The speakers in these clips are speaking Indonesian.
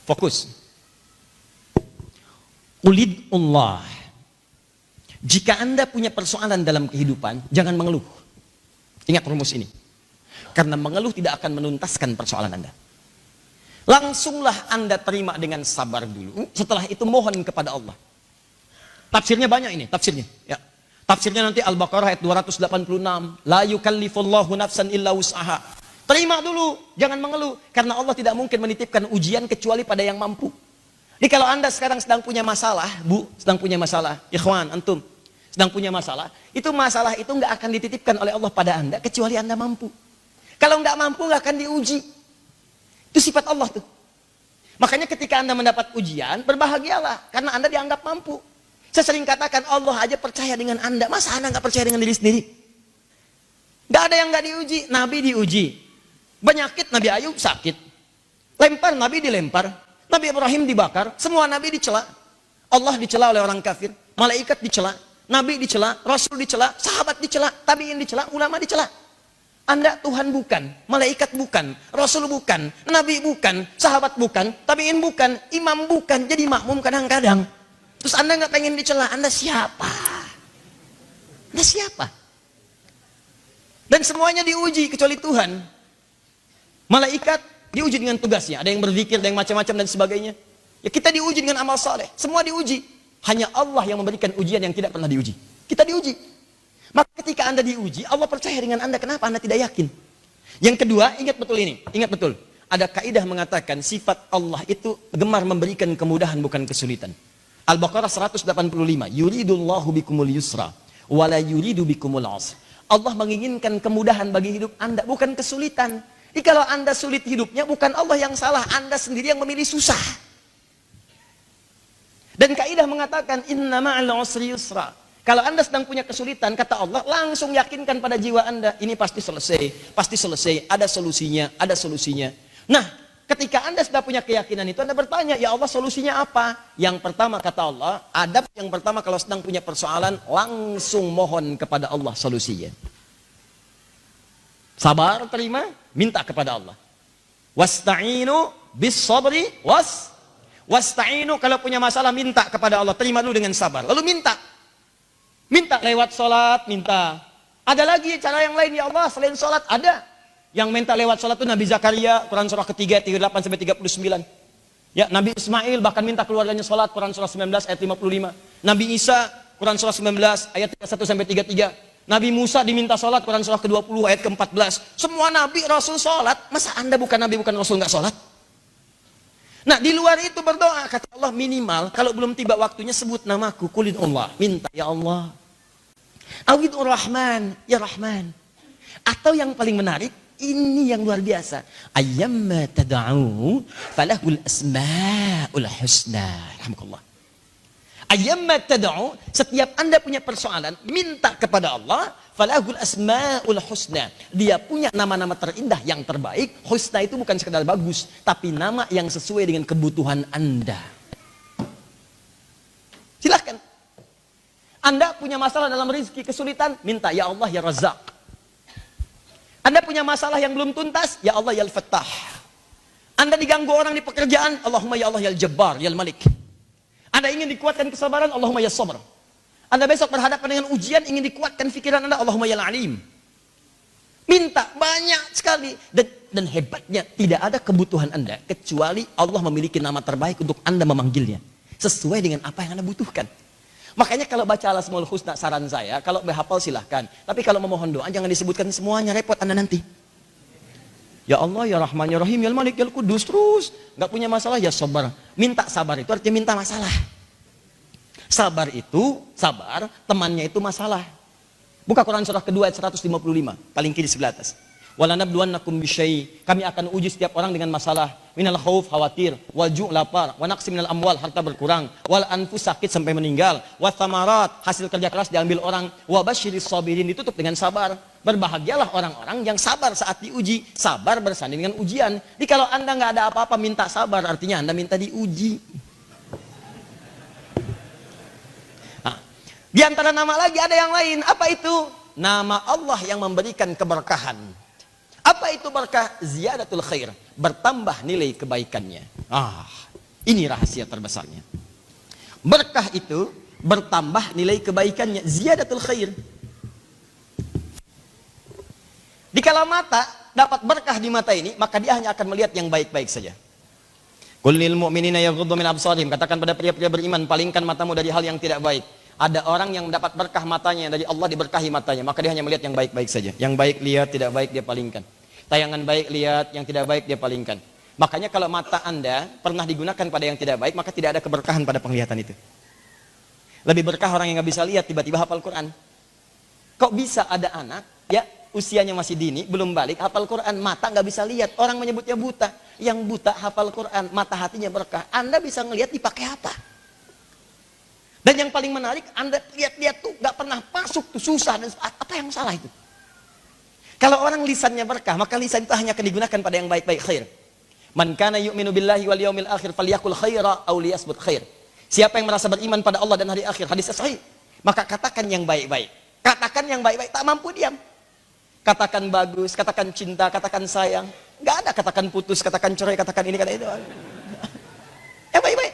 Fokus. Ulidullah. Jika Anda punya persoalan dalam kehidupan, jangan mengeluh. Ingat rumus ini. Karena mengeluh tidak akan menuntaskan persoalan Anda. Langsunglah Anda terima dengan sabar dulu. Setelah itu mohon kepada Allah. Tafsirnya banyak ini, tafsirnya. Ya. Tafsirnya nanti Al-Baqarah ayat 286. La yukallifullahu nafsan illa wus'aha. Terima dulu, jangan mengeluh. Karena Allah tidak mungkin menitipkan ujian kecuali pada yang mampu. Jadi kalau Anda sekarang sedang punya masalah, Bu, sedang punya masalah, ikhwan, antum, sedang punya masalah itu nggak akan dititipkan oleh Allah pada Anda kecuali Anda mampu. Kalau nggak mampu nggak akan diuji. Itu sifat Allah tuh. Makanya ketika Anda mendapat ujian, berbahagialah karena Anda dianggap mampu. Saya sering katakan Allah aja percaya dengan Anda, masa Anda nggak percaya dengan diri sendiri? Nggak ada yang nggak diuji. Nabi diuji, penyakit Nabi Ayub sakit, lempar Nabi dilempar. Nabi Ibrahim dibakar, semua Nabi dicela. Allah dicela oleh orang kafir, malaikat dicela, Nabi dicela, Rasul dicela, sahabat dicela, tabi'in dicela, ulama dicela. Anda Tuhan bukan, malaikat bukan, Rasul bukan, Nabi bukan, sahabat bukan, tabi'in bukan, imam bukan, jadi makmum kadang-kadang. Terus Anda nggak pengen dicela, Anda siapa? Anda siapa? Dan semuanya diuji kecuali Tuhan. Malaikat diuji dengan tugasnya, ada yang berzikir, ada yang macam-macam dan sebagainya. Ya kita diuji dengan amal saleh, semua diuji. Hanya Allah yang memberikan ujian yang tidak pernah diuji. Kita diuji. Maka ketika Anda diuji, Allah percaya dengan Anda, kenapa Anda tidak yakin? Yang kedua, ingat betul ini, ingat betul. Ada kaidah mengatakan sifat Allah itu gemar memberikan kemudahan bukan kesulitan. Al-Baqarah 185, yuridullahu bikumul yusra, wala yuridu bikumul usra. Allah menginginkan kemudahan bagi hidup Anda, bukan kesulitan. Jadi kalau Anda sulit hidupnya, bukan Allah yang salah, Anda sendiri yang memilih susah. Dan kaidah mengatakan inna ma'al usri yusra. Kalau Anda sedang punya kesulitan, kata Allah, langsung yakinkan pada jiwa Anda, ini pasti selesai, ada solusinya, ada solusinya. Nah, ketika Anda sudah punya keyakinan itu, Anda bertanya, ya Allah solusinya apa? Yang pertama kata Allah, adab yang pertama kalau sedang punya persoalan, langsung mohon kepada Allah solusinya. Sabar, terima, minta kepada Allah. Wasta'inu bis sabri wasta'inu, kalau punya masalah minta kepada Allah, terima dulu dengan sabar. Lalu minta. Minta lewat sholat, minta. Ada lagi cara yang lain ya Allah selain sholat? Ada. Yang minta lewat sholat itu Nabi Zakaria, Quran surah ketiga 38 sampai 39. Ya, Nabi Ismail bahkan minta keluarganya sholat, Quran surah 19 ayat 55. Nabi Isa, Quran surah 19 ayat 31 sampai 33. Nabi Musa diminta sholat, Quran surah ke-20 ayat ke-14. Semua Nabi Rasul sholat, masa Anda bukan Nabi bukan Rasul nggak sholat? Nah di luar itu berdoa, kata Allah minimal kalau belum tiba waktunya sebut namaku, kulin Allah, minta ya Allah. Awidur Rahman, ya Rahman. Atau yang paling menarik, ini yang luar biasa. Ayyamma tad'u falahul asma'ul husna. Alhamdulillah. Ayyamma tad'u, setiap Anda punya persoalan, minta kepada Allah, falahul asma'ul husna. Dia punya nama-nama terindah yang terbaik. Husna itu bukan sekedar bagus, tapi nama yang sesuai dengan kebutuhan Anda. Silahkan. Anda punya masalah dalam rezeki, kesulitan, minta ya Allah ya Razzaq. Anda punya masalah yang belum tuntas, ya Allah ya Al-Fattah. Anda diganggu orang di pekerjaan, Allahumma ya Allah ya Al-Jabbar, ya Al-Malik. Anda ingin dikuatkan kesabaran, Allahumma ya Sabr. Anda besok berhadapan dengan ujian, ingin dikuatkan pikiran Anda, Allahumma ya Al-Alim. Minta banyak sekali. Dan hebatnya, tidak ada kebutuhan Anda, kecuali Allah memiliki nama terbaik untuk Anda memanggilnya. Sesuai dengan apa yang Anda butuhkan. Makanya kalau baca Al-Asmaul Husna, saran saya, kalau berhafal silahkan. Tapi kalau memohon doa, jangan disebutkan semuanya, repot Anda nanti. Ya Allah, ya Rahman, ya Rahim, ya Malik, ya Al-Qudus, terus. Nggak punya masalah, ya sabar. Minta sabar itu artinya minta masalah. Sabar itu, sabar, temannya itu masalah. Buka Quran surah kedua ayat 155, paling kiri sebelah atas. Walanabluwannakum bisyai, kami akan uji setiap orang dengan masalah. Minal khauf, khawatir, wal ju' lapar, wa naqsi minal amwal, harta berkurang, wal anfus, sakit sampai meninggal, wa thamarat, hasil kerja keras diambil orang, wa basyiris sabirin, ditutup dengan sabar. Berbahagialah orang-orang yang sabar saat diuji, sabar bersanding dengan ujian. Jadi kalau Anda nggak ada apa-apa minta sabar, artinya Anda minta diuji. Nah, di antara nama lagi ada yang lain, apa itu? Nama Allah yang memberikan keberkahan. Apa itu berkah? Ziyadatul khair, bertambah nilai kebaikannya. Ini rahasia terbesarnya. Berkah itu bertambah nilai kebaikannya, ziyadatul khair. Dikala mata dapat berkah di mata ini, maka dia hanya akan melihat yang baik-baik saja. Qul lil mu'minina yaghuddu min absarihim, katakan pada pria-pria beriman, palingkan matamu dari hal yang tidak baik. Ada orang yang mendapat berkah matanya dari Allah, diberkahi matanya, maka dia hanya melihat yang baik-baik saja. Yang baik lihat, tidak baik dia palingkan. Tayangan baik lihat, yang tidak baik dia palingkan. Makanya kalau mata Anda pernah digunakan pada yang tidak baik, maka tidak ada keberkahan pada penglihatan itu. Lebih berkah orang yang nggak bisa lihat tiba-tiba hafal Quran. Kok bisa ada anak ya usianya masih dini belum balik hafal Quran, mata nggak bisa lihat, orang menyebutnya buta. Yang buta hafal Quran, mata hatinya berkah. Anda bisa ngelihat dipakai apa? Dan yang paling menarik, Anda lihat-lihat tuh nggak pernah masuk tuh, susah dan apa yang salah itu? Kalau orang lisannya berkah, maka lisan itu hanya akan digunakan pada yang baik-baik, khair. Man kana yu'minu billahi wal yawmil akhir falyakul khaira aw liyasbut khair. Siapa yang merasa beriman pada Allah dan hari akhir, hadis sahih, maka katakan yang baik-baik. Katakan yang baik-baik, tak mampu diam. Katakan bagus, katakan cinta, katakan sayang. Enggak ada katakan putus, katakan cerai, katakan ini, katakan itu. Yang baik-baik.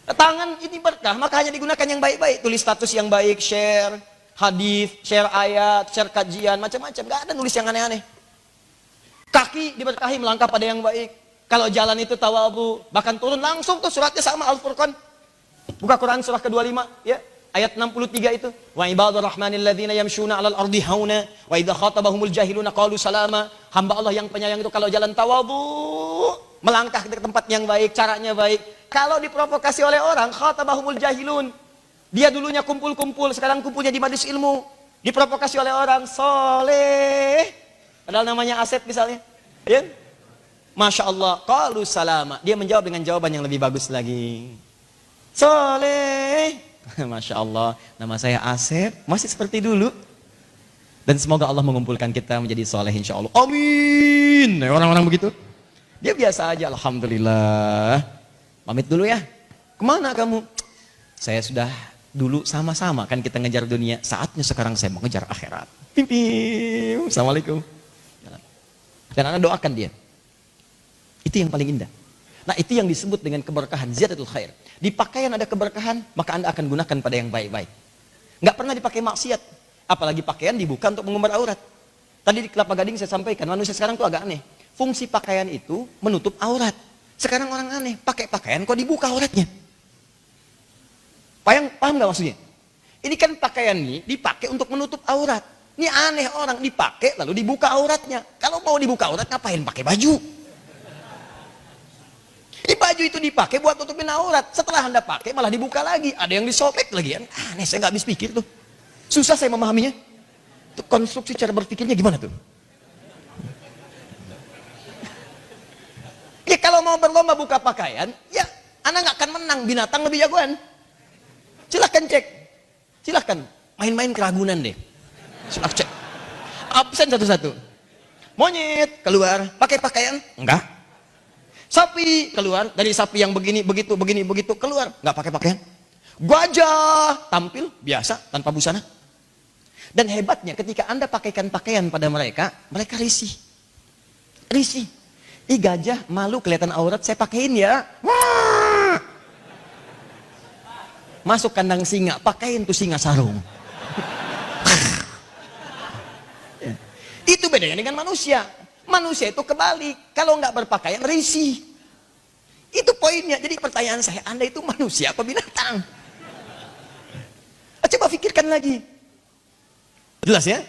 Tangan ini berkah, maka hanya digunakan yang baik-baik. Tulis status yang baik, share hadis, share ayat, share kajian, macam-macam. Enggak ada nulis yang aneh-aneh. Kaki diberkahi melangkah pada yang baik. Kalau jalan itu tawadhu, bahkan turun langsung tuh suratnya sama Al-Furqan. Buka Quran surah ke-25 ya, ayat 63 itu. Wa ibadur rahmanil ladzina yamshuna 'alal ardi hauna wa idza khatabahumul jahiluna qalu salama. Hamba Allah yang penyayang itu kalau jalan tawadhu, melangkah ke tempat yang baik, caranya baik. Kalau diprovokasi oleh orang, khatabahumul jahilun. Dia dulunya kumpul-kumpul, sekarang kumpulnya di majelis ilmu. Diprovokasi oleh orang soleh, padahal namanya Asep misalnya. Ya? Masya Allah, qalu salama. Dia menjawab dengan jawaban yang lebih bagus lagi. Soleh. Masya Allah, nama saya Asep, masih seperti dulu. Dan semoga Allah mengumpulkan kita menjadi soleh insya Allah. Amin. Orang-orang begitu. Dia biasa aja, alhamdulillah. Pamit dulu ya. Kemana kamu? Saya sudah dulu sama-sama kan kita ngejar dunia. Saatnya sekarang saya mau ngejar akhirat. Pim. Assalamualaikum. Dan Anda doakan dia. Itu yang paling indah. Nah itu yang disebut dengan keberkahan, ziyadatul khair. Di pakaian ada keberkahan, maka Anda akan gunakan pada yang baik-baik. Nggak pernah dipakai maksiat. Apalagi pakaian dibuka untuk mengumbar aurat. Tadi di Kelapa Gading saya sampaikan, manusia sekarang tuh agak aneh. Fungsi pakaian itu menutup aurat. Sekarang orang aneh, pakai pakaian kok dibuka auratnya. Paham nggak maksudnya? Ini kan pakaian ini dipakai untuk menutup aurat. Ini aneh, orang dipakai lalu dibuka auratnya. Kalau mau dibuka aurat ngapain pakai baju? Di baju itu dipakai buat tutupin aurat. Setelah Anda pakai malah dibuka lagi. Ada yang disobek lagi. Aneh, saya nggak habis pikir tuh. Susah saya memahaminya. Tuh, konstruksi cara berpikirnya gimana tuh? Ya kalau mau berlomba buka pakaian, ya Anda nggak akan menang. Binatang lebih jagoan. Silahkan cek. Silahkan. Main-main keragunan deh. Silahkan cek. Absen satu-satu. Monyet keluar. Pakai pakaian? Enggak. Sapi keluar, dari sapi yang begini, begitu, keluar, nggak pakai pakaian. Gajah tampil biasa tanpa busana. Dan hebatnya ketika Anda pakaikan pakaian pada mereka, mereka risih. Risih. Ih gajah malu kelihatan aurat, saya pakein ya. Wah! Masuk kandang singa, pakein tuh singa sarung. Itu bedanya dengan manusia. Manusia itu kebalik, kalau nggak berpakaian risih. Itu poinnya. Jadi pertanyaan saya, Anda itu manusia apa binatang? Coba pikirkan lagi. Jelas ya?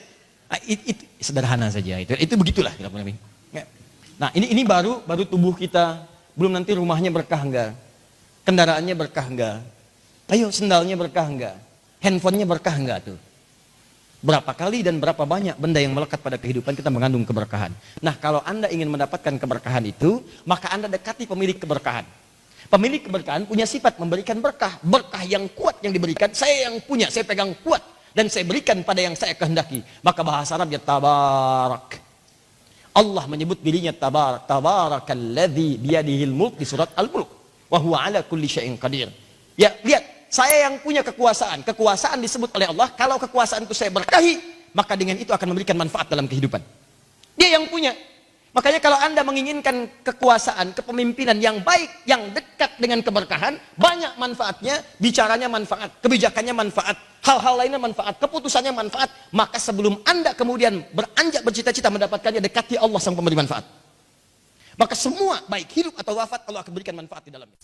Nah, itu sederhana saja. Itu begitulah. Nah ini baru tubuh kita, belum nanti rumahnya berkah enggak, kendaraannya berkah enggak, ayo sendalnya berkah enggak, handphonenya berkah enggak tuh. Berapa kali dan berapa banyak benda yang melekat pada kehidupan kita mengandung keberkahan. Nah kalau Anda ingin mendapatkan keberkahan itu, maka Anda dekati pemilik keberkahan. Pemilik keberkahan punya sifat memberikan berkah. Berkah yang kuat yang diberikan, saya yang punya, saya pegang kuat. Dan saya berikan pada yang saya kehendaki. Maka bahasa Arabnya tabarak. Allah menyebut dirinya tabarak. Tabarakalladzi biyadihil mulk di surat Al-Mulk. Wa huwa ala kulli syai'in qadir. Ya lihat. Saya yang punya kekuasaan. Kekuasaan disebut oleh Allah. Kalau kekuasaan itu saya berkahi, maka dengan itu akan memberikan manfaat dalam kehidupan. Dia yang punya. Makanya kalau Anda menginginkan kekuasaan, kepemimpinan yang baik, yang dekat dengan keberkahan, banyak manfaatnya, bicaranya manfaat, kebijakannya manfaat, hal-hal lainnya manfaat, keputusannya manfaat, maka sebelum Anda kemudian beranjak bercita-cita mendapatkannya, dekati Allah sang pemberi manfaat. Maka semua, baik hidup atau wafat, Allah akan berikan manfaat di dalamnya.